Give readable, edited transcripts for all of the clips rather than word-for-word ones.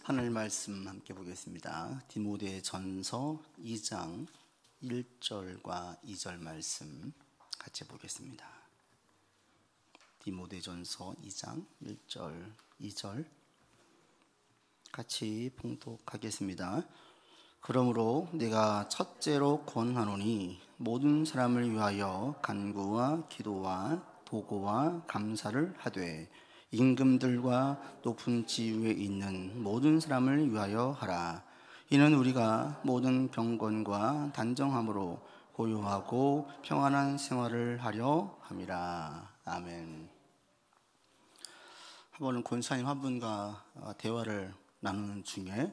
하늘 말씀 함께 보겠습니다. 디모데전서 2장 1절과 2절 말씀 같이 보겠습니다. 디모데전서 2장 1절 2절 같이 봉독하겠습니다. 그러므로 내가 첫째로 권하노니 모든 사람을 위하여 간구와 기도와 도고와 감사를 하되 임금들과 높은 지위에 있는 모든 사람을 위하여 하라. 이는 우리가 모든 경건과 단정함으로 고요하고 평안한 생활을 하려 함이라. 아멘. 한 번은 권사님 한 분과 대화를 나누는 중에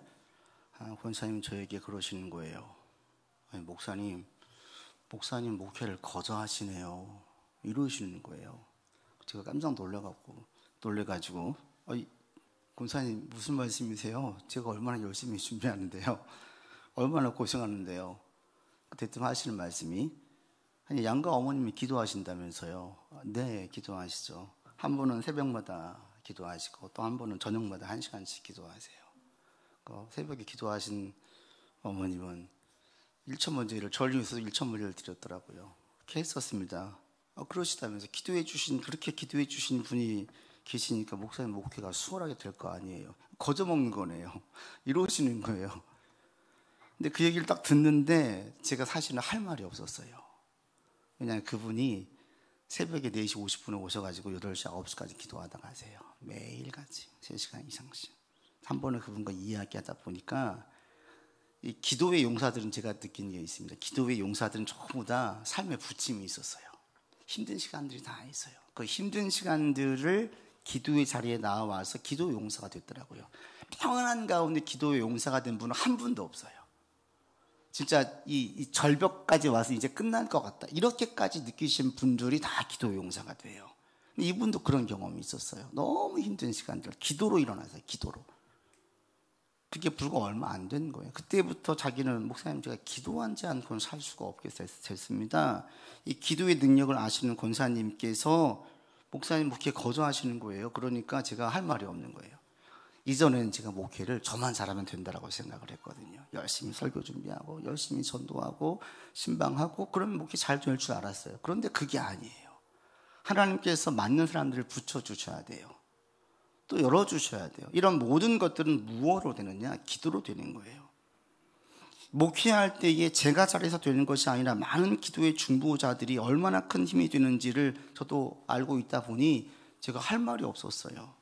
권사님 저에게 그러시는 거예요. 아니, 목사님 목회를 거저하시네요. 이러시는 거예요. 제가 깜짝 놀래가지고 권사님 무슨 말씀이세요? 제가 얼마나 열심히 준비하는데요, 얼마나 고생하는데요. 대뜸 하시는 말씀이, 아니, 양가 어머님이 기도하신다면서요. 네, 기도하시죠. 한 분은 새벽마다 기도하시고 또 한 분은 저녁마다 1시간씩 기도하세요. 새벽에 기도하신 어머님은 일천번제를 절 위해서 일천번제를 드렸더라고요. 그렇게 했었습니다. 그러시다면서 그렇게 기도해 주신 분이 계시니까 목사님 목회가 수월하게 될 거 아니에요. 거저먹는 거네요. 이러시는 거예요. 근데 그 얘기를 딱 듣는데 제가 사실은 할 말이 없었어요. 왜냐하면 그분이 새벽에 4시 50분에 오셔가지고 8시 9시까지 기도하다 가세요. 매일같이 3시간 이상씩. 한 번에 그분과 이야기하다 보니까 이 기도의 용사들은 제가 느낀 게 있습니다. 기도의 용사들은 전부 다 삶에 부침이 있었어요. 힘든 시간들이 다 있어요. 그 힘든 시간들을 기도의 자리에 나와서 기도의 용사가 됐더라고요. 평안한 가운데 기도의 용사가 된 분은 한 분도 없어요. 진짜 이 절벽까지 와서 이제 끝날 것 같다, 이렇게까지 느끼신 분들이 다 기도의 용사가 돼요. 이분도 그런 경험이 있었어요. 너무 힘든 시간들 기도로 일어나서요. 기도로. 그게 불과 얼마 안 된 거예요. 그때부터 자기는 목사님 제가 기도하지 않고는 살 수가 없게 됐습니다. 이 기도의 능력을 아시는 권사님께서 목사님 목회 거저하시는 거예요. 그러니까 제가 할 말이 없는 거예요. 이전에는 제가 목회를 저만 잘하면 된다라고 생각을 했거든요. 열심히 설교 준비하고 열심히 전도하고 신방하고 그러면 목회 잘 될 줄 알았어요. 그런데 그게 아니에요. 하나님께서 맞는 사람들을 붙여주셔야 돼요. 또 열어주셔야 돼요. 이런 모든 것들은 무엇으로 되느냐? 기도로 되는 거예요. 목회할 때에 제가 잘해서 되는 것이 아니라 많은 기도의 중보자들이 얼마나 큰 힘이 되는지를 저도 알고 있다 보니 제가 할 말이 없었어요.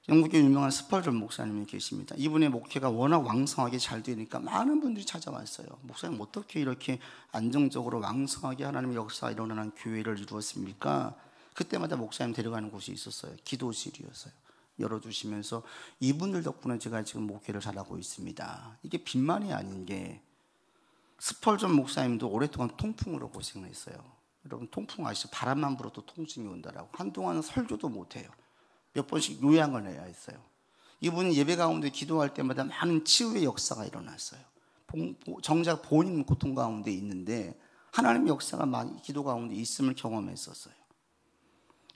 영국의 유명한 스펄전 목사님이 계십니다. 이분의 목회가 워낙 왕성하게 잘 되니까 많은 분들이 찾아왔어요. 목사님 어떻게 이렇게 안정적으로 왕성하게 하나님의 역사가 일어나는 교회를 이루었습니까? 그때마다 목사님 데려가는 곳이 있었어요. 기도실이었어요. 열어주시면서 이분들 덕분에 제가 지금 목회를 잘하고 있습니다. 이게 빈말이 아닌 게, 스펄전 목사님도 오랫동안 통풍으로 고생을 했어요. 여러분 통풍 아시죠? 바람만 불어도 통증이 온다라고. 한동안은 설교도 못해요. 몇 번씩 요양을 해야 했어요. 이분은 예배 가운데 기도할 때마다 많은 치유의 역사가 일어났어요. 정작 본인 고통 가운데 있는데 하나님의 역사가 많이 기도 가운데 있음을 경험했었어요.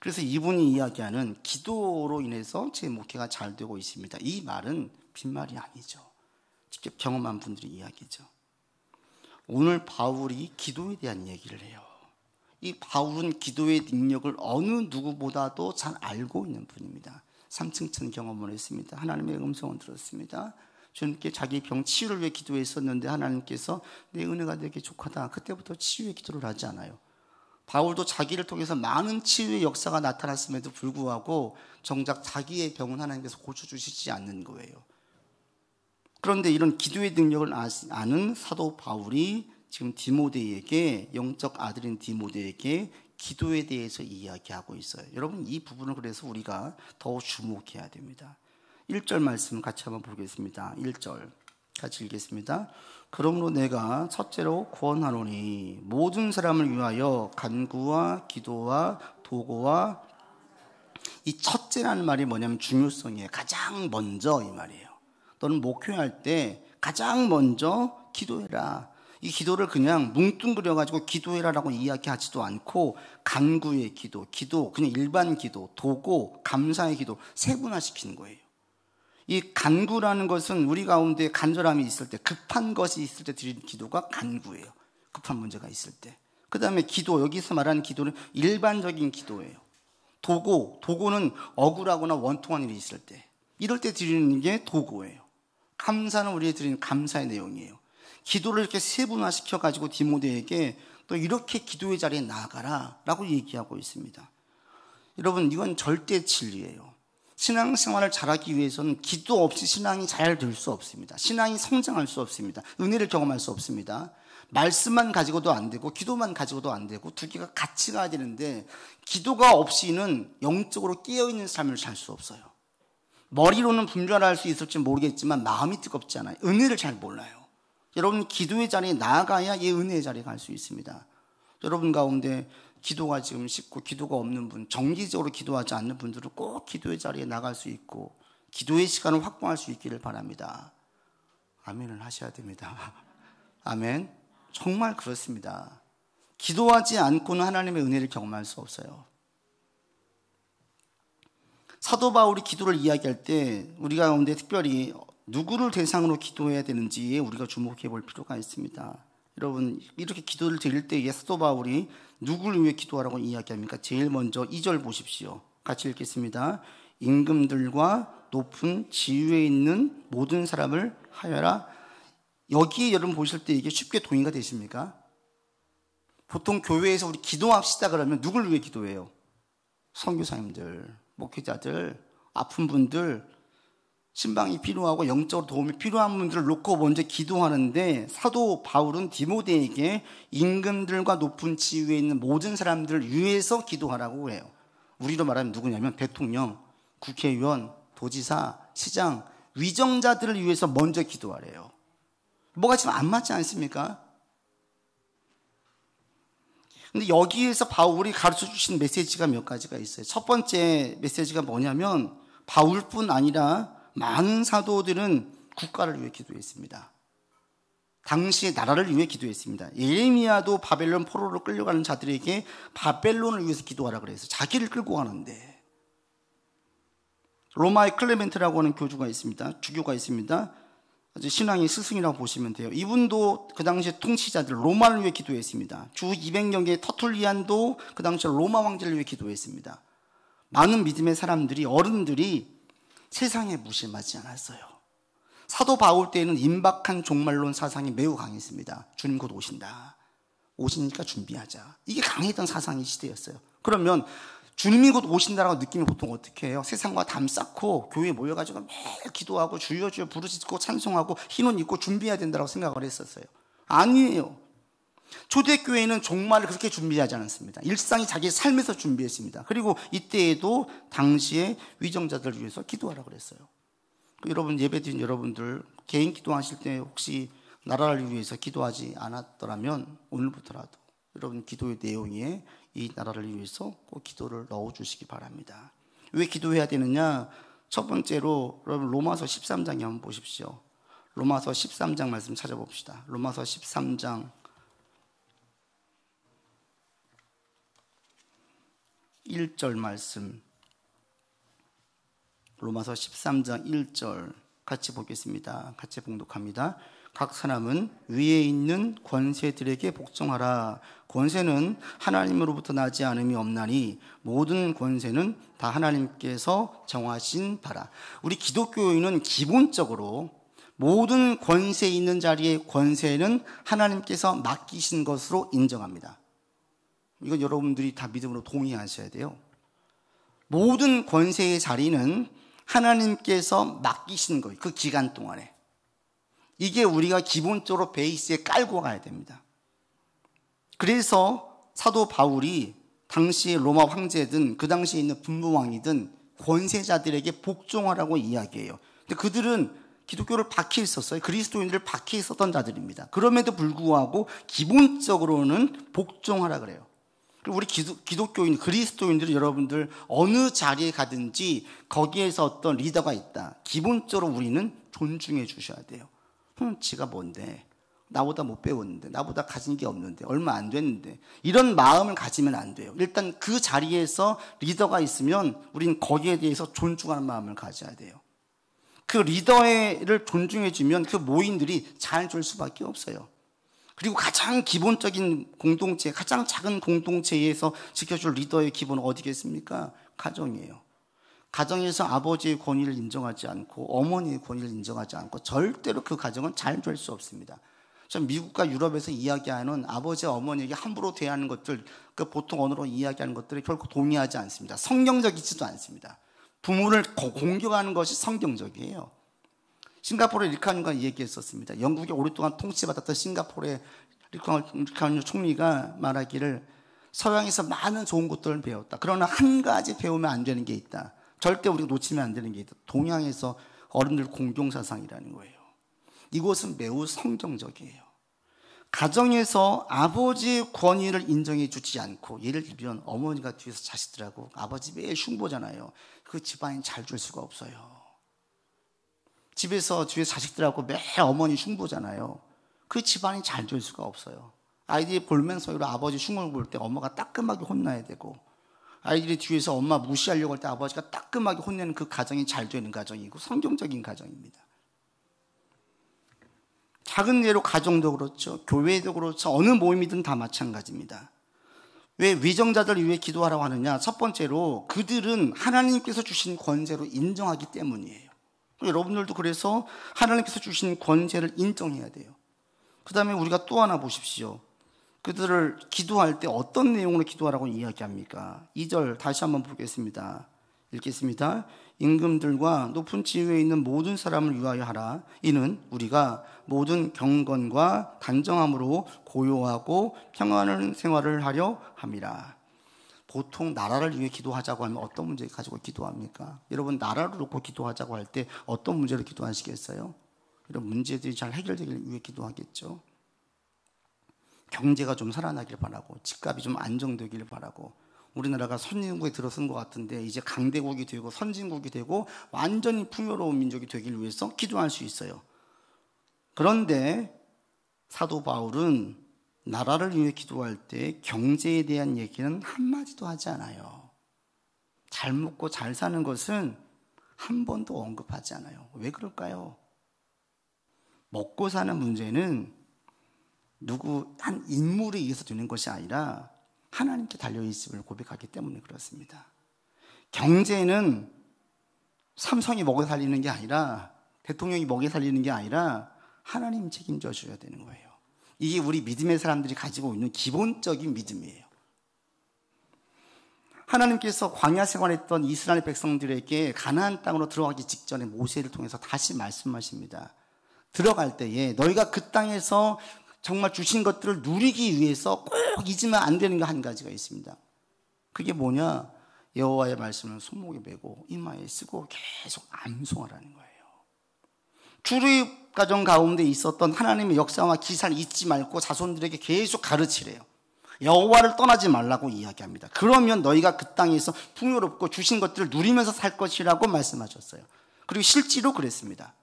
그래서 이분이 이야기하는 기도로 인해서 제 목회가 잘 되고 있습니다, 이 말은 빈말이 아니죠. 직접 경험한 분들의 이야기죠. 오늘 바울이 기도에 대한 얘기를 해요. 이 바울은 기도의 능력을 어느 누구보다도 잘 알고 있는 분입니다. 3층천 경험을 했습니다. 하나님의 음성을 들었습니다. 주님께 자기 병 치유를 위해 기도했었는데 하나님께서 내 은혜가 되게 족하다, 그때부터 치유의 기도를 하지 않아요. 바울도 자기를 통해서 많은 치유의 역사가 나타났음에도 불구하고 정작 자기의 병은 하나님께서 고쳐주시지 않는 거예요. 그런데 이런 기도의 능력을 아는 사도 바울이 지금 디모데에게, 영적 아들인 디모데에게 기도에 대해서 이야기하고 있어요. 여러분, 이 부분을 그래서 우리가 더 주목해야 됩니다. 1절 말씀 같이 한번 보겠습니다. 1절 같이 읽겠습니다. 그러므로 내가 첫째로 권하노니 모든 사람을 위하여 간구와 기도와 도고와, 이 첫째라는 말이 뭐냐면 중요성이에요. 가장 먼저, 이 말이에요. 너는 목회할 때 가장 먼저 기도해라. 이 기도를 그냥 뭉뚱그려가지고 기도해라라고 이야기하지도 않고 간구의 기도, 그냥 일반 기도, 도고, 감사의 기도 세분화시키는 거예요. 이 간구라는 것은 우리 가운데 간절함이 있을 때, 급한 것이 있을 때 드리는 기도가 간구예요. 급한 문제가 있을 때. 그 다음에 기도, 여기서 말하는 기도는 일반적인 기도예요. 도고는 억울하거나 원통한 일이 있을 때, 이럴 때 드리는 게 도고예요. 감사는 우리에게 드리는 감사의 내용이에요. 기도를 이렇게 세분화시켜가지고 디모데에게 또 이렇게 기도의 자리에 나아가라 라고 얘기하고 있습니다. 여러분, 이건 절대 진리예요. 신앙생활을 잘하기 위해서는 기도 없이 신앙이 잘 될 수 없습니다. 신앙이 성장할 수 없습니다. 은혜를 경험할 수 없습니다. 말씀만 가지고도 안 되고 기도만 가지고도 안 되고 두 개가 같이 가야 되는데, 기도가 없이는 영적으로 깨어있는 삶을 살 수 없어요. 머리로는 분별할 수 있을지 모르겠지만 마음이 뜨겁지 않아요. 은혜를 잘 몰라요. 여러분, 기도의 자리에 나아가야 이 은혜의 자리에 갈 수 있습니다. 여러분 가운데 기도가 지금 쉽고 기도가 없는 분, 정기적으로 기도하지 않는 분들은 꼭 기도의 자리에 나갈 수 있고 기도의 시간을 확보할 수 있기를 바랍니다. 아멘을 하셔야 됩니다. 아멘. 정말 그렇습니다. 기도하지 않고는 하나님의 은혜를 경험할 수 없어요. 사도 바울이 기도를 이야기할 때 우리 가운데 특별히 누구를 대상으로 기도해야 되는지에 우리가 주목해 볼 필요가 있습니다. 여러분, 이렇게 기도를 드릴 때에 사도 바울이 누구를 위해 기도하라고 이야기합니까? 제일 먼저 2절 보십시오. 같이 읽겠습니다. 임금들과 높은 지위에 있는 모든 사람을 하여라. 여기에 여러분 보실 때 이게 쉽게 동의가 되십니까? 보통 교회에서 우리 기도합시다 그러면 누굴 위해 기도해요? 선교사님들, 목회자들, 아픈 분들, 신방이 필요하고 영적으로 도움이 필요한 분들을 놓고 먼저 기도하는데, 사도 바울은 디모데에게 임금들과 높은 지위에 있는 모든 사람들을 위해서 기도하라고 해요. 우리로 말하면 누구냐면 대통령, 국회의원, 도지사, 시장, 위정자들을 위해서 먼저 기도하래요. 뭐가 지금 안 맞지 않습니까? 근데 여기에서 바울이 가르쳐 주신 메시지가 몇 가지가 있어요. 첫 번째 메시지가 뭐냐면, 바울뿐 아니라 많은 사도들은 국가를 위해 기도했습니다. 당시의 나라를 위해 기도했습니다. 예레미야도 바벨론 포로로 끌려가는 자들에게 바벨론을 위해서 기도하라 그래서 자기를 끌고 가는데, 로마의 클레멘트라고 하는 교주가 있습니다. 주교가 있습니다. 아주 신앙의 스승이라고 보시면 돼요. 이분도 그 당시에 통치자들 로마를 위해 기도했습니다. 주 200년 의 터툴리안도 그 당시 로마 황제를 위해 기도했습니다. 많은 믿음의 사람들이, 어른들이 세상에 무심하지 않았어요. 사도 바울 때에는 임박한 종말론 사상이 매우 강했습니다. 주님 곧 오신다. 오시니까 준비하자. 이게 강했던 사상의 시대였어요. 그러면 주님이 곧 오신다라고 느끼면 보통 어떻게 해요? 세상과 담 쌓고 교회에 모여가지고 매일 기도하고 주여 주여 부르짖고 찬송하고 흰옷 입고 준비해야 된다고 생각을 했었어요. 아니에요. 초대교회는 종말을 그렇게 준비하지 않았습니다. 일상이 자기 삶에서 준비했습니다. 그리고 이때에도 당시에 위정자들을 위해서 기도하라고 그랬어요. 여러분, 예배드린 여러분들 개인 기도하실 때 혹시 나라를 위해서 기도하지 않았더라면 오늘부터라도 여러분 기도의 내용에 이 나라를 위해서 꼭 기도를 넣어주시기 바랍니다. 왜 기도해야 되느냐? 첫 번째로 여러분 로마서 13장에 한번 보십시오. 로마서 13장 말씀 찾아봅시다. 로마서 13장 1절 말씀, 로마서 13장 1절 같이 보겠습니다. 같이 봉독합니다. 각 사람은 위에 있는 권세들에게 복종하라. 권세는 하나님으로부터 나지 않음이 없나니 모든 권세는 다 하나님께서 정하신 바라. 우리 기독교인은 기본적으로 모든 권세 있는 자리의 권세는 하나님께서 맡기신 것으로 인정합니다. 이건 여러분들이 다 믿음으로 동의하셔야 돼요. 모든 권세의 자리는 하나님께서 맡기신 거예요. 그 기간 동안에. 이게 우리가 기본적으로 베이스에 깔고 가야 됩니다. 그래서 사도 바울이 당시의 로마 황제든 그 당시에 있는 분부왕이든 권세자들에게 복종하라고 이야기해요. 근데 그들은 기독교를 박해 있었어요. 그리스도인들을 박해 있었던 자들입니다. 그럼에도 불구하고 기본적으로는 복종하라 그래요. 그리고 우리 기독교인, 그리스도인들은 여러분들 어느 자리에 가든지 거기에서 어떤 리더가 있다. 기본적으로 우리는 존중해 주셔야 돼요. 지가 뭔데? 나보다 못 배웠는데, 나보다 가진 게 없는데, 얼마 안 됐는데, 이런 마음을 가지면 안 돼요. 일단 그 자리에서 리더가 있으면 우리는 거기에 대해서 존중하는 마음을 가져야 돼요. 그 리더를 존중해주면 그 모임들이 잘 될 수밖에 없어요. 그리고 가장 기본적인 공동체, 가장 작은 공동체에서 지켜줄 리더의 기본은 어디겠습니까? 가정이에요. 가정에서 아버지의 권위를 인정하지 않고 어머니의 권위를 인정하지 않고 절대로 그 가정은 잘 될 수 없습니다. 전 미국과 유럽에서 이야기하는 아버지와 어머니에게 함부로 대하는 것들, 그 보통 언어로 이야기하는 것들을 결코 동의하지 않습니다. 성경적이지도 않습니다. 부모를 공격하는 것이 성경적이에요. 싱가포르의 리카운과 얘기했었습니다. 영국에 오랫동안 통치받았던 싱가포르의 리카운 총리가 말하기를 서양에서 많은 좋은 것들을 배웠다. 그러나 한 가지 배우면 안 되는 게 있다. 절대 우리가 놓치면 안 되는 게 있다. 동양에서 어른들 공경사상이라는 거예요. 이것은 매우 성경적이에요. 가정에서 아버지의 권위를 인정해 주지 않고, 예를 들면 어머니가 뒤에서 자식들하고 아버지 매일 흉보잖아요. 그 집안이 잘 될 수가 없어요. 집에서 뒤에 자식들하고 매일 어머니 흉보잖아요. 그 집안이 잘 될 수가 없어요. 아이들이 볼멘서 아버지 흉을 볼 때 엄마가 따끔하게 혼나야 되고, 아이들이 뒤에서 엄마 무시하려고 할 때 아버지가 따끔하게 혼내는 그 가정이 잘 되는 가정이고 성경적인 가정입니다. 작은 예로 가정도 그렇죠. 교회도 그렇죠. 어느 모임이든 다 마찬가지입니다. 왜 위정자들 위해 기도하라고 하느냐? 첫 번째로 그들은 하나님께서 주신 권세로 인정하기 때문이에요. 여러분들도 그래서 하나님께서 주신 권세를 인정해야 돼요. 그 다음에 우리가 또 하나 보십시오. 그들을 기도할 때 어떤 내용으로 기도하라고 이야기합니까? 2절 다시 한번 보겠습니다. 읽겠습니다. 임금들과 높은 지위에 있는 모든 사람을 위하여 하라. 이는 우리가 모든 경건과 단정함으로 고요하고 평안한 생활을 하려 함이라. 보통 나라를 위해 기도하자고 하면 어떤 문제 가지고 기도합니까? 여러분, 나라를 놓고 기도하자고 할 때 어떤 문제를 기도하시겠어요? 이런 문제들이 잘 해결되길 위해 기도하겠죠. 경제가 좀 살아나길 바라고, 집값이 좀 안정되길 바라고, 우리나라가 선진국에 들어선 것 같은데 이제 강대국이 되고 선진국이 되고 완전히 풍요로운 민족이 되길 위해서 기도할 수 있어요. 그런데 사도 바울은 나라를 위해 기도할 때 경제에 대한 얘기는 한마디도 하지 않아요. 잘 먹고 잘 사는 것은 한 번도 언급하지 않아요. 왜 그럴까요? 먹고 사는 문제는 누구 한 인물에 의해서 되는 것이 아니라 하나님께 달려있음을 고백하기 때문에 그렇습니다. 경제는 삼성이 먹여 살리는 게 아니라, 대통령이 먹여 살리는 게 아니라 하나님 책임져 줘야 되는 거예요. 이게 우리 믿음의 사람들이 가지고 있는 기본적인 믿음이에요. 하나님께서 광야 생활했던 이스라엘 백성들에게 가나안 땅으로 들어가기 직전에 모세를 통해서 다시 말씀하십니다. 들어갈 때에 너희가 그 땅에서 정말 주신 것들을 누리기 위해서 꼭 잊으면 안 되는 거 한 가지가 있습니다. 그게 뭐냐? 여호와의 말씀을 손목에 메고 이마에 쓰고 계속 암송하라는 거예요. 출애굽 가정 가운데 있었던 하나님의 역사와 기사를 잊지 말고 자손들에게 계속 가르치래요. 여호와를 떠나지 말라고 이야기합니다. 그러면 너희가 그 땅에서 풍요롭고 주신 것들을 누리면서 살 것이라고 말씀하셨어요. 그리고 실제로 그랬습니다.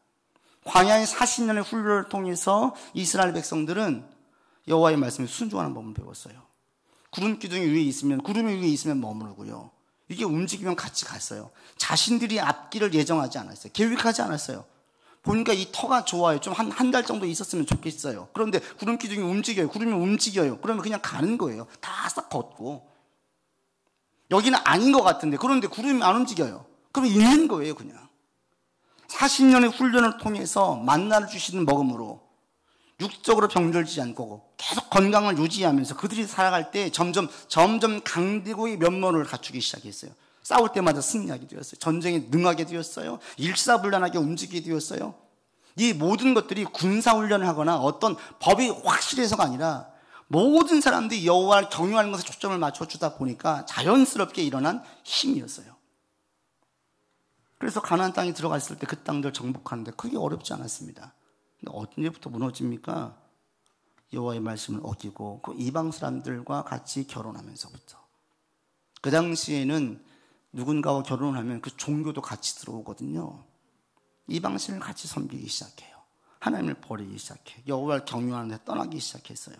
광야의 40년의 훈련을 통해서 이스라엘 백성들은 여호와의 말씀에 순종하는 법을 배웠어요. 구름 기둥이 위에 있으면, 구름이 위에 있으면 머무르고요. 이게 움직이면 같이 갔어요. 자신들이 앞길을 예정하지 않았어요. 계획하지 않았어요. 보니까 이 터가 좋아요. 좀 한 달 정도 있었으면 좋겠어요. 그런데 구름 기둥이 움직여요. 구름이 움직여요. 그러면 그냥 가는 거예요. 다 싹 걷고. 여기는 아닌 것 같은데, 그런데 구름이 안 움직여요. 그럼 있는 거예요, 그냥. 40년의 훈련을 통해서 만나를 주시는 먹음으로 육적으로 병들지 않고 계속 건강을 유지하면서 그들이 살아갈 때 점점 강대국의 면모를 갖추기 시작했어요. 싸울 때마다 승리하게 되었어요. 전쟁에 능하게 되었어요. 일사불란하게 움직이게 되었어요. 이 모든 것들이 군사훈련을 하거나 어떤 법이 확실해서가 아니라 모든 사람들이 여호와를 경유하는 것에 초점을 맞춰주다 보니까 자연스럽게 일어난 힘이었어요. 그래서 가나안 땅에 들어갔을 때 그 땅들 정복하는데 크게 어렵지 않았습니다. 근데 언제부터 무너집니까? 여호와의 말씀을 어기고 그 이방 사람들과 같이 결혼하면서부터. 그 당시에는 누군가와 결혼을 하면 그 종교도 같이 들어오거든요. 이방신을 같이 섬기기 시작해요. 하나님을 버리기 시작해요. 여호와를 경유하는 데 떠나기 시작했어요.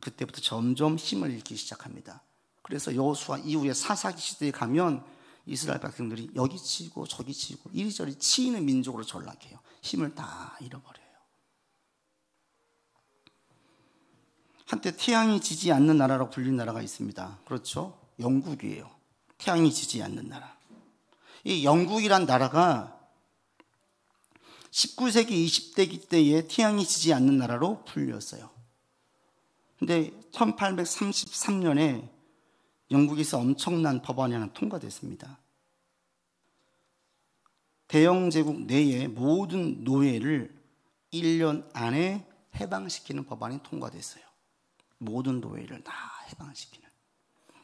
그때부터 점점 힘을 잃기 시작합니다. 그래서 여호수아 이후에 사사기 시대에 가면 이스라엘 백성들이 여기 치고 저기 치고 이리저리 치이는 민족으로 전락해요. 힘을 다 잃어버려요. 한때 태양이 지지 않는 나라라고 불린 나라가 있습니다. 그렇죠? 영국이에요. 태양이 지지 않는 나라. 이 영국이란 나라가 19세기 20대기 때에 태양이 지지 않는 나라로 불렸어요. 근데 1833년에 영국에서 엄청난 법안이 하나 통과됐습니다. 대영 제국 내의 모든 노예를 1년 안에 해방시키는 법안이 통과됐어요. 모든 노예를 다 해방시키는.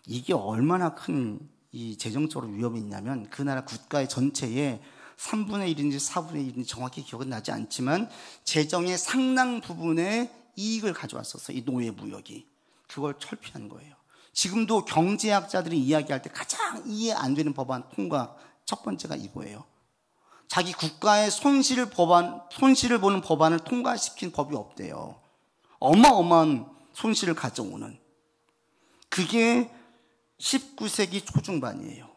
이게 얼마나 큰 이 재정적으로 위험이 있냐면 그 나라 국가의 전체에 3분의 1인지 4분의 1인지 정확히 기억은 나지 않지만 재정의 상당 부분의 이익을 가져왔었어요. 이 노예 무역이. 그걸 철폐한 거예요. 지금도 경제학자들이 이야기할 때 가장 이해 안 되는 법안 통과 첫 번째가 이거예요. 자기 국가의 손실을 보는 법안을 통과시킨 법이 없대요. 어마어마한 손실을 가져오는. 그게 19세기 초중반이에요.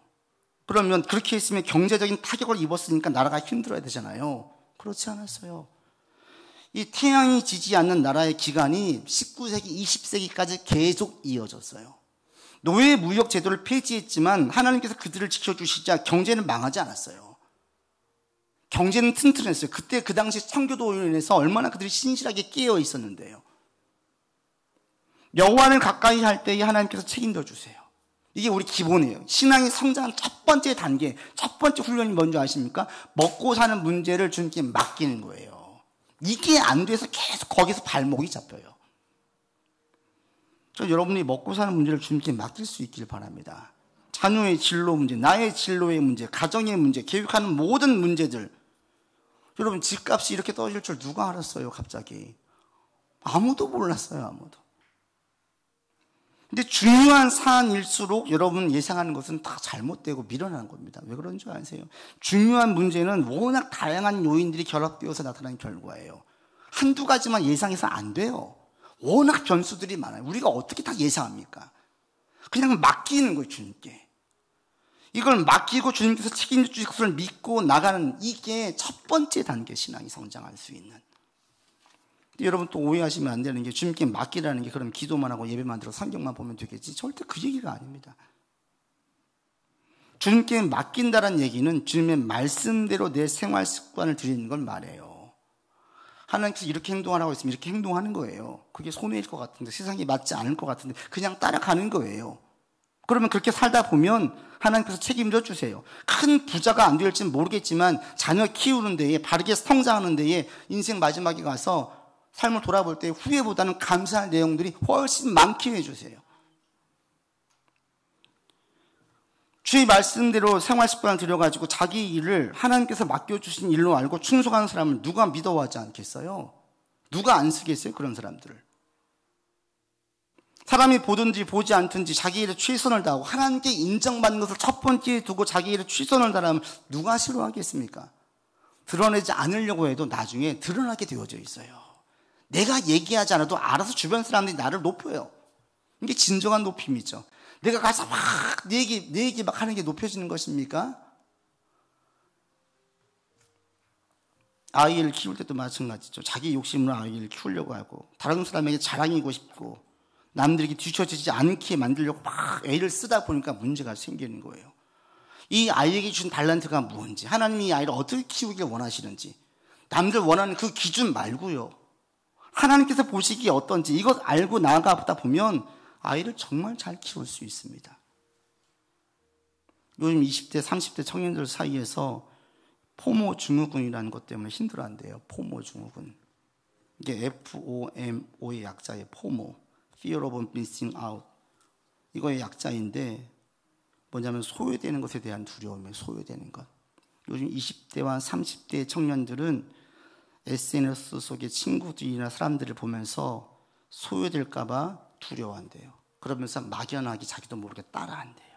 그러면 그렇게 했으면 경제적인 타격을 입었으니까 나라가 힘들어야 되잖아요. 그렇지 않았어요. 이 태양이 지지 않는 나라의 기간이 19세기, 20세기까지 계속 이어졌어요. 노예 무역 제도를 폐지했지만 하나님께서 그들을 지켜주시자 경제는 망하지 않았어요. 경제는 튼튼했어요. 그때 그 당시 청교도로 인해서 얼마나 그들이 신실하게 깨어 있었는데요. 여호와를 가까이 할 때에 하나님께서 책임져 주세요. 이게 우리 기본이에요. 신앙이 성장한 첫 번째 단계, 첫 번째 훈련이 뭔지 아십니까? 먹고 사는 문제를 주님께 맡기는 거예요. 이게 안 돼서 계속 거기서 발목이 잡혀요. 저 여러분이 먹고 사는 문제를 주님께 맡길 수 있길 바랍니다. 자녀의 진로 문제, 나의 진로의 문제, 가정의 문제, 계획하는 모든 문제들. 여러분 집값이 이렇게 떨어질 줄 누가 알았어요 갑자기? 아무도 몰랐어요. 아무도. 근데 중요한 사안일수록 여러분 예상하는 것은 다 잘못되고 미련한 겁니다. 왜 그런 줄 아세요? 중요한 문제는 워낙 다양한 요인들이 결합되어서 나타나는 결과예요. 한두 가지만 예상해서 안 돼요. 워낙 변수들이 많아요. 우리가 어떻게 다 예상합니까? 그냥 맡기는 거예요, 주님께. 이걸 맡기고 주님께서 책임져 주실 것을 믿고 나가는 이게 첫 번째 단계 신앙이 성장할 수 있는. 여러분 또 오해하시면 안 되는 게 주님께 맡기라는 게 그럼 기도만 하고 예배만 들어 성경만 보면 되겠지. 절대 그 얘기가 아닙니다. 주님께 맡긴다는 얘기는 주님의 말씀대로 내 생활 습관을 드리는 걸 말해요. 하나님께서 이렇게 행동하라고 했으면 이렇게 행동하는 거예요. 그게 손해일 것 같은데 세상에 맞지 않을 것 같은데 그냥 따라가는 거예요. 그러면 그렇게 살다 보면 하나님께서 책임져 주세요. 큰 부자가 안 될지는 모르겠지만 자녀 키우는 데에 바르게 성장하는 데에 인생 마지막에 가서 삶을 돌아볼 때 후회보다는 감사할 내용들이 훨씬 많게 해주세요. 주의 말씀대로 생활 습관을 들여가지고 자기 일을 하나님께서 맡겨주신 일로 알고 충성하는 사람을 누가 믿어하지 않겠어요? 누가 안 쓰겠어요? 그런 사람들을. 사람이 보든지 보지 않든지 자기 일에 최선을 다하고 하나님께 인정받는 것을 첫 번째에 두고 자기 일에 최선을 다하면 누가 싫어하겠습니까? 드러내지 않으려고 해도 나중에 드러나게 되어져 있어요. 내가 얘기하지 않아도 알아서 주변 사람들이 나를 높여요. 이게 진정한 높임이죠. 내가 가서 막 내 얘기 막 하는 게 높여지는 것입니까? 아이를 키울 때도 마찬가지죠. 자기 욕심으로 아이를 키우려고 하고 다른 사람에게 자랑이고 싶고 남들에게 뒤처지지 않게 만들려고 막 애를 쓰다 보니까 문제가 생기는 거예요. 이 아이에게 준 달란트가 뭔지, 하나님이 이 아이를 어떻게 키우길 원하시는지, 남들 원하는 그 기준 말고요. 하나님께서 보시기에 어떤지 이것 알고 나아가다 보면 아이를 정말 잘 키울 수 있습니다. 요즘 20대, 30대 청년들 사이에서 포모 증후군이라는 것 때문에 힘들어한대요. 포모 증후군. 이게 FOMO의 약자예요. 포모. Fear of missing out. 이거의 약자인데 뭐냐면 소외되는 것에 대한 두려움이에요. 소외되는 것. 요즘 20대와 30대 청년들은 SNS 속의 친구들이나 사람들을 보면서 소외될까 봐 두려워한대요. 그러면서 막연하게 자기도 모르게 따라한대요.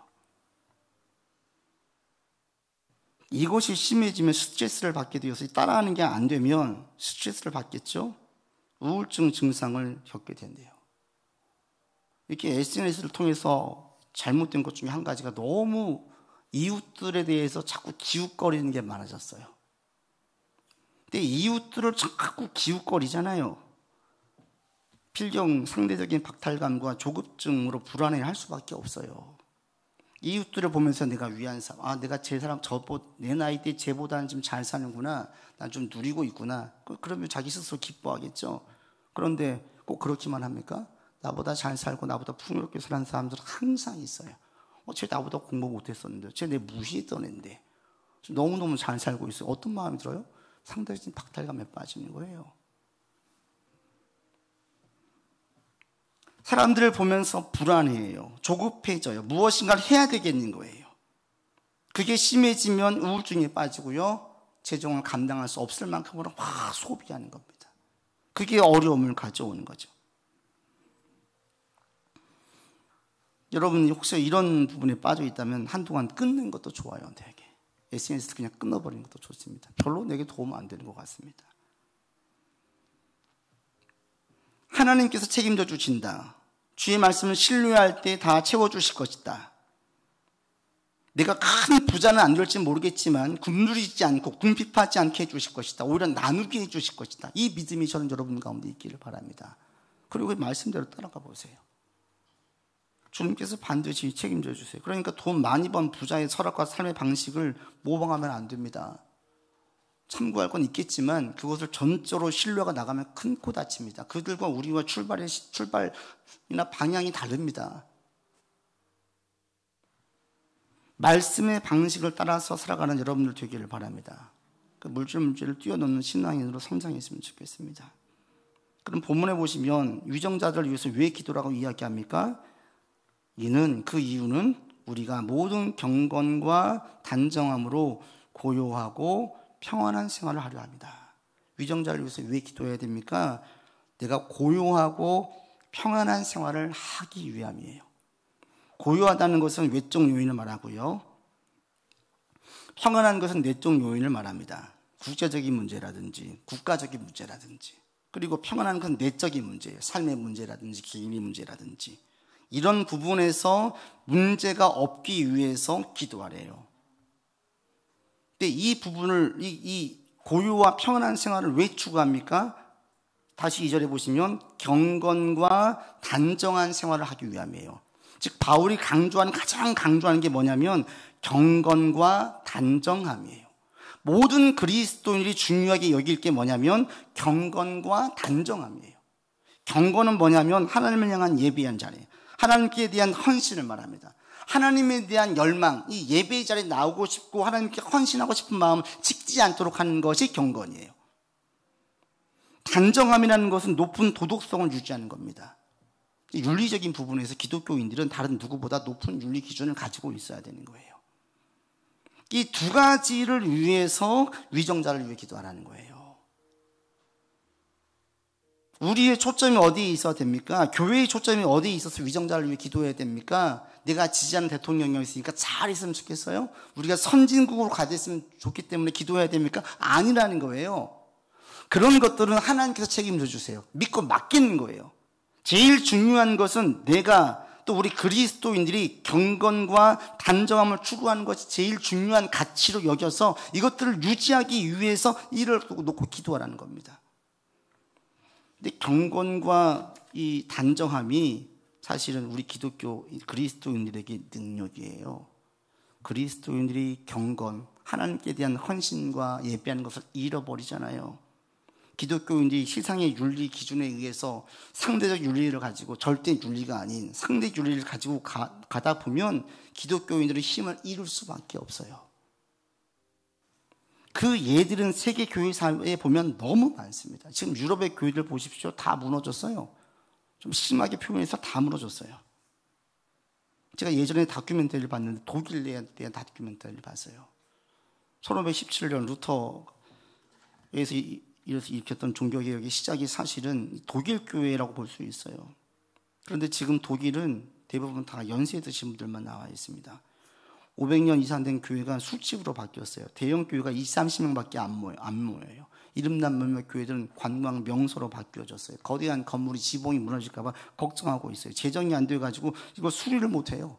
이것이 심해지면 스트레스를 받게 되어서 따라하는 게 안 되면 스트레스를 받겠죠. 우울증 증상을 겪게 된대요. 이렇게 SNS를 통해서 잘못된 것 중에 한 가지가 너무 이웃들에 대해서 자꾸 기웃거리는 게 많아졌어요. 근데 이웃들을 자꾸 기웃거리잖아요. 필경 상대적인 박탈감과 조급증으로 불안해할 수밖에 없어요. 이웃들을 보면서 내가 위안 삼아, 내가 내 나이 때 쟤보다는 좀 잘 사는구나, 난 좀 누리고 있구나. 그러면 자기 스스로 기뻐하겠죠. 그런데 꼭 그렇기만 합니까? 나보다 잘 살고 나보다 풍요롭게 사는 사람들은 항상 있어요. 쟤 나보다 공부 못했었는데, 쟤 내 무시했던 애인데 너무너무 잘 살고 있어요. 어떤 마음이 들어요? 상대적인 박탈감에 빠지는 거예요. 사람들을 보면서 불안해해요. 조급해져요. 무엇인가를 해야 되겠는 거예요. 그게 심해지면 우울증에 빠지고요, 재정을 감당할 수 없을 만큼으로 막 소비하는 겁니다. 그게 어려움을 가져오는 거죠. 여러분이 혹시 이런 부분에 빠져 있다면 한동안 끊는 것도 좋아요. 되게 SNS를 그냥 끊어버리는 것도 좋습니다. 별로 내게 도움 안 되는 것 같습니다. 하나님께서 책임져 주신다. 주의 말씀을 신뢰할 때 다 채워주실 것이다. 내가 큰 부자는 안 될지 모르겠지만 굶주리지 않고 궁핍하지 않게 해주실 것이다. 오히려 나누게 해주실 것이다. 이 믿음이 저는 여러분 가운데 있기를 바랍니다. 그리고 그 말씀대로 따라가 보세요. 주님께서 반드시 책임져 주세요. 그러니까 돈 많이 번 부자의 철학과 삶의 방식을 모방하면 안 됩니다. 참고할 건 있겠지만 그것을 전적으로 신뢰가 나가면 큰 코 다칩니다. 그들과 우리와 출발이나 방향이 다릅니다. 말씀의 방식을 따라서 살아가는 여러분들 되기를 바랍니다. 그 물질을 뛰어넘는 신앙인으로 성장했으면 좋겠습니다. 그럼 본문에 보시면 위정자들을 위해서 왜 기도라고 이야기합니까? 그 이유는 우리가 모든 경건과 단정함으로 고요하고 평안한 생활을 하려 합니다. 위정자를 위해서 왜 기도해야 됩니까? 내가 고요하고 평안한 생활을 하기 위함이에요. 고요하다는 것은 외적 요인을 말하고요, 평안한 것은 내적 요인을 말합니다. 국제적인 문제라든지 국가적인 문제라든지, 그리고 평안한 건 내적인 문제예요. 삶의 문제라든지 개인의 문제라든지, 이런 부분에서 문제가 없기 위해서 기도하래요. 근데 이 부분을, 이 고요와 평안한 생활을 왜 추구합니까? 다시 2절에 보시면 경건과 단정한 생활을 하기 위함이에요. 즉 바울이 가장 강조하는 게 뭐냐면 경건과 단정함이에요. 모든 그리스도인들이 중요하게 여길 게 뭐냐면 경건과 단정함이에요. 경건은 뭐냐면 하나님을 향한 예배한 자리예요. 하나님께 대한 헌신을 말합니다. 하나님에 대한 열망, 이 예배의 자리에 나오고 싶고 하나님께 헌신하고 싶은 마음을 식지 않도록 하는 것이 경건이에요. 단정함이라는 것은 높은 도덕성을 유지하는 겁니다. 윤리적인 부분에서 기독교인들은 다른 누구보다 높은 윤리 기준을 가지고 있어야 되는 거예요. 이 두 가지를 위해서 위정자를 위해 기도하라는 거예요. 우리의 초점이 어디에 있어야 됩니까? 교회의 초점이 어디에 있어서 위정자를 위해 기도해야 됩니까? 내가 지지하는 대통령이 있으니까 잘 있으면 좋겠어요? 우리가 선진국으로 가졌으면 좋기 때문에 기도해야 됩니까? 아니라는 거예요. 그런 것들은 하나님께서 책임져 주세요. 믿고 맡기는 거예요. 제일 중요한 것은 내가 또 우리 그리스도인들이 경건과 단정함을 추구하는 것이 제일 중요한 가치로 여겨서 이것들을 유지하기 위해서 이를 놓고 기도하라는 겁니다. 근데 경건과 이 단정함이 사실은 우리 기독교 그리스도인들에게 능력이에요. 그리스도인들이 경건, 하나님께 대한 헌신과 예배하는 것을 잃어버리잖아요. 기독교인들이 세상의 윤리 기준에 의해서 상대적 윤리를 가지고 절대 윤리가 아닌 상대 윤리를 가지고 가다 보면 기독교인들의 힘을 잃을 수밖에 없어요. 그 예들은 세계 교회 사회에 보면 너무 많습니다. 지금 유럽의 교회들 보십시오. 다 무너졌어요. 좀 심하게 표현해서 다 무너졌어요. 제가 예전에 다큐멘터리를 봤는데 독일에 대한 다큐멘터리를 봤어요. 1517년 루터에서 일으켰던 종교개혁의 시작이 사실은 독일 교회라고 볼 수 있어요. 그런데 지금 독일은 대부분 다 연세 드신 분들만 나와 있습니다. 500년 이상 된 교회가 술집으로 바뀌었어요. 대형 교회가 20, 30명밖에 안 모여요. 이름난 몇몇 교회들은 관광 명소로 바뀌어졌어요. 거대한 건물이 지붕이 무너질까 봐 걱정하고 있어요. 재정이 안 돼가지고 이거 수리를 못해요.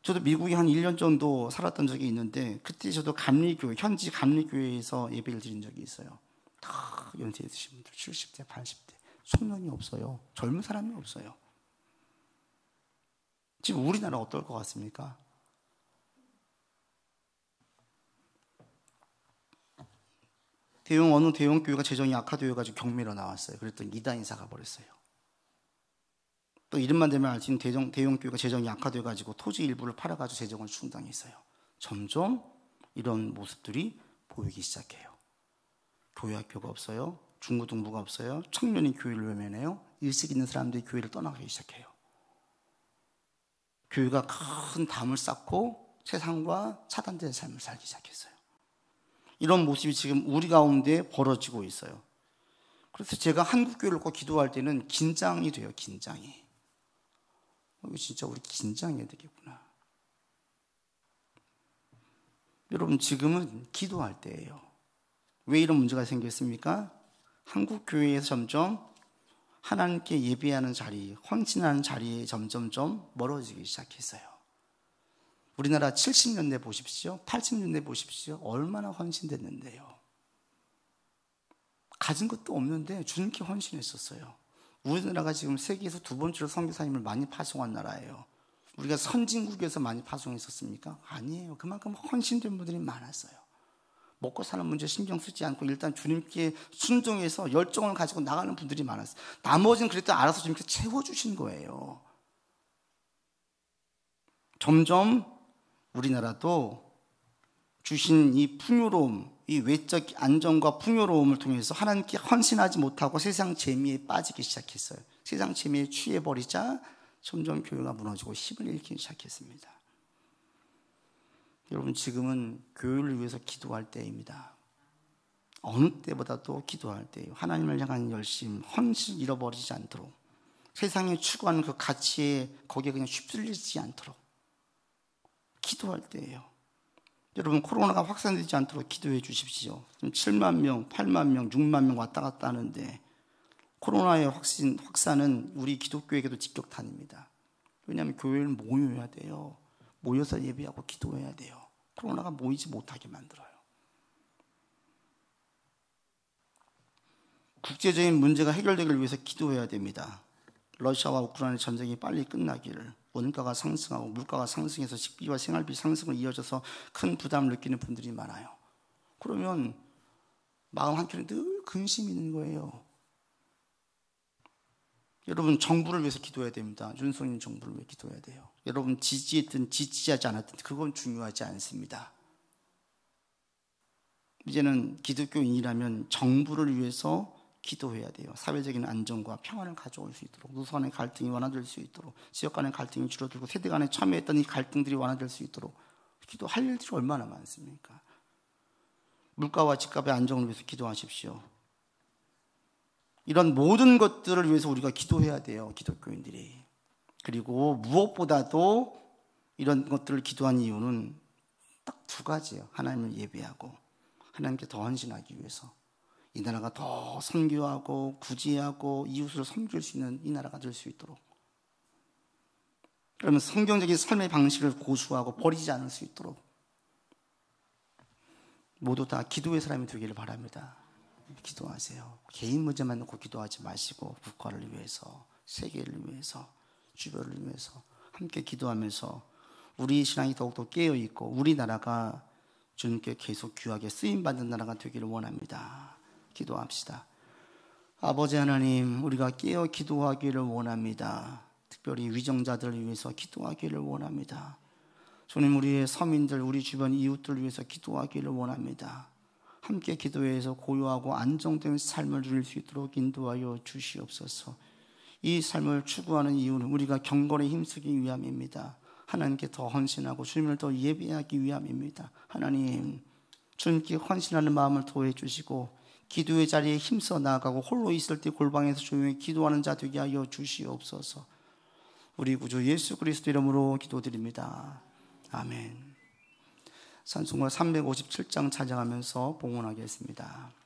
저도 미국에 한 1년 정도 살았던 적이 있는데 그때 저도 감리교회, 현지 감리교회에서 예배를 드린 적이 있어요. 다 연세 있으신 분들 70대, 80대 청년이 없어요. 젊은 사람이 없어요. 지금 우리나라 어떨 것 같습니까? 어느 대형 교회가 재정이 악화되어가지고 경매로 나왔어요. 그랬더니 이단이 사가버렸어요. 또 이름만 대면 알 수 있는 대형 교회가 재정이 악화되어가지고 토지 일부를 팔아가지고 재정을 충당했어요. 점점 이런 모습들이 보이기 시작해요. 교회 학교가 없어요. 중고등부가 없어요. 청년이 교회를 외면해요. 일식 있는 사람들이 교회를 떠나가기 시작해요. 교회가 큰 담을 쌓고 세상과 차단된 삶을 살기 시작했어요. 이런 모습이 지금 우리 가운데 벌어지고 있어요. 그래서 제가 한국교회를 꼭 기도할 때는 긴장이 돼요. 긴장이. 이거 진짜 우리 긴장해야 되겠구나. 여러분 지금은 기도할 때예요. 왜 이런 문제가 생겼습니까? 한국교회에서 점점 하나님께 예배하는 자리, 헌신하는 자리에 점점점 멀어지기 시작했어요. 우리나라 70년대 보십시오. 80년대 보십시오. 얼마나 헌신됐는데요. 가진 것도 없는데 주님께 헌신했었어요. 우리나라가 지금 세계에서 두 번째로 선교사님을 많이 파송한 나라예요. 우리가 선진국에서 많이 파송했었습니까? 아니에요. 그만큼 헌신된 분들이 많았어요. 먹고 사는 문제 신경 쓰지 않고 일단 주님께 순종해서 열정을 가지고 나가는 분들이 많았어요. 나머지는 그래도 알아서 주님께 채워주신 거예요. 점점 우리나라도 주신 이 풍요로움, 이 외적 안정과 풍요로움을 통해서 하나님께 헌신하지 못하고 세상 재미에 빠지기 시작했어요. 세상 재미에 취해버리자 점점 교회가 무너지고 힘을 잃기 시작했습니다. 여러분 지금은 교회를 위해서 기도할 때입니다. 어느 때보다도 기도할 때예요. 하나님을 향한 열심, 헌신 잃어버리지 않도록 세상이 추구하는 그 가치에 거기에 그냥 휩쓸리지 않도록 기도할 때예요. 여러분 코로나가 확산되지 않도록 기도해 주십시오. 7만 명, 8만 명, 6만 명 왔다 갔다 하는데 코로나의 확산은 우리 기독교에게도 직격탄입니다. 왜냐하면 교회를 모여야 돼요. 모여서 예배하고 기도해야 돼요. 코로나가 모이지 못하게 만들어요. 국제적인 문제가 해결되기를 위해서 기도해야 됩니다. 러시아와 우크라이나 전쟁이 빨리 끝나기를. 원가가 상승하고 물가가 상승해서 식비와 생활비 상승을 이어져서 큰 부담을 느끼는 분들이 많아요. 그러면 마음 한켠에 늘 근심이 있는 거예요. 여러분 정부를 위해서 기도해야 됩니다. 윤석열 정부를 위해 기도해야 돼요. 여러분 지지했든 지지하지 않았든 그건 중요하지 않습니다. 이제는 기독교인이라면 정부를 위해서 기도해야 돼요. 사회적인 안정과 평안을 가져올 수 있도록, 노소 간의 갈등이 완화될 수 있도록, 지역 간의 갈등이 줄어들고 세대 간에 참여했던 이 갈등들이 완화될 수 있도록 기도할 일들이 얼마나 많습니까? 물가와 집값의 안정을 위해서 기도하십시오. 이런 모든 것들을 위해서 우리가 기도해야 돼요. 기독교인들이. 그리고 무엇보다도 이런 것들을 기도한 이유는 딱 두 가지예요. 하나님을 예배하고 하나님께 더 헌신하기 위해서. 이 나라가 더 선교하고 구제하고 이웃을 섬길 수 있는 이 나라가 될 수 있도록. 그러면 성경적인 삶의 방식을 고수하고 버리지 않을 수 있도록 모두 다 기도의 사람이 되기를 바랍니다. 기도하세요. 개인 문제만 놓고 기도하지 마시고 국가를 위해서, 세계를 위해서, 주변을 위해서 함께 기도하면서 우리 신앙이 더욱더 깨어있고 우리나라가 주님께 계속 귀하게 쓰임받는 나라가 되기를 원합니다. 기도합시다. 아버지 하나님, 우리가 깨어 기도하기를 원합니다. 특별히 위정자들을 위해서 기도하기를 원합니다. 주님, 우리의 서민들, 우리 주변 이웃들을 위해서 기도하기를 원합니다. 함께 기도해서 고요하고 안정된 삶을 누릴 수 있도록 인도하여 주시옵소서. 이 삶을 추구하는 이유는 우리가 경건에 힘쓰기 위함입니다. 하나님께 더 헌신하고 주님을 더 예배하기 위함입니다. 하나님, 주님께 헌신하는 마음을 도해 주시고 기도의 자리에 힘써 나아가고 홀로 있을 때 골방에서 조용히 기도하는 자 되게 하여 주시옵소서. 우리 구주 예수 그리스도 이름으로 기도드립니다. 아멘. 찬송가 357장 찬양하면서 봉헌하겠습니다.